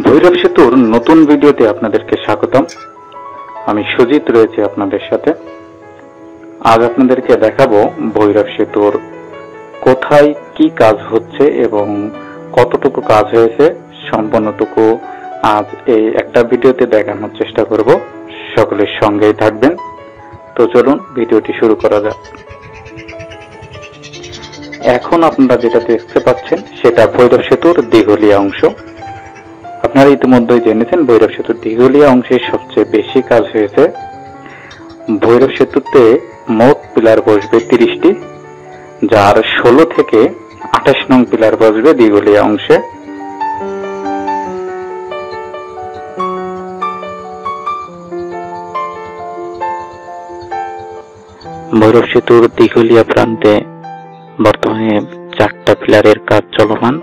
ভৈরব সেতুর নতুন ভিডিওতে আপনাদেরকে স্বাগতম। আমি সুজিত রয়েছে আপনাদের সাথে। আজ আপনাদেরকে দেখাবো ভৈরব সেতুর কোথায় কি কাজ হচ্ছে এবং কতটুকু কাজ হয়েছে সম্পূর্ণটুকু আজ এই একটা ভিডিওতে দেখানোর চেষ্টা করব। সকলের সঙ্গেই থাকবেন। তো চলুন ভিডিওটি শুরু করা যাক। এখন আপনারা যেটা দেখতে পাচ্ছেন সেটা ভৈরব সেতুর দিঘলিয়া অংশ। আপনারা ইতিমধ্যেই জেনেছেন ভৈরব সেতুর দিঘলিয়া অংশে সবচেয়ে বেশি কাজ হয়েছে। ভৈরব সেতুতে মোট পিলার বসবে 30টি, যার 16 থেকে 28 নং পিলার বসবে দিঘলিয়া অংশে। ভৈরব সেতুর দিঘলিয়া প্রান্তে বর্তমানে 4টা পিলারের কাজ চলমান।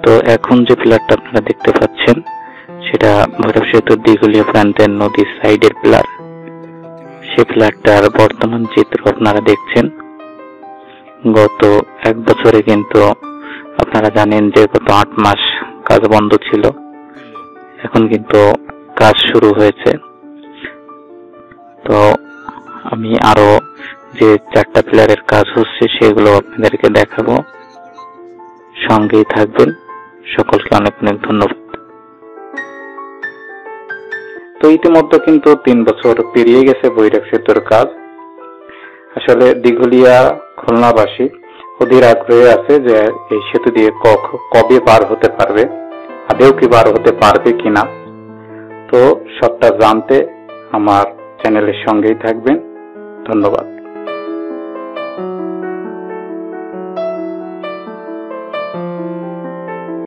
তো এখন যে পিলারটা আপনারা দেখতে পাচ্ছেন সেটা ভৈরব সেতুর দিঘলিয়া প্রান্তের নদীর সাইডের পিলার। সেই পিলারটার বর্তমান চিত্র আপনারা দেখছেন। গত 1 বছরে কিন্তু আপনারা জানেন যে গত 8 মাস কাজ বন্ধ ছিল, এখন কিন্তু কাজ শুরু হয়েছে। তো আমি আরো যে 4টা পিলারের কাজ হচ্ছে সেগুলো আপনাদেরকে দেখাবো, সঙ্গেই থাকবেন। সকলকে অনেক অনেক ধন্যবাদ। তো ইতিমধ্যে কিন্তু 3 বছর পেরিয়ে গেছে ভৈরব সেতুর কাজ। আসলে দিঘলিয়া খুলনাবাসী অধীর আগ্রহে আছে যে এই সেতু দিয়ে কবে পার হতে পারবে, আদেও কি পার হতে পারবে কিনা। তো সবটা জানতে আমার চ্যানেলের সঙ্গেই থাকবেন। ধন্যবাদ।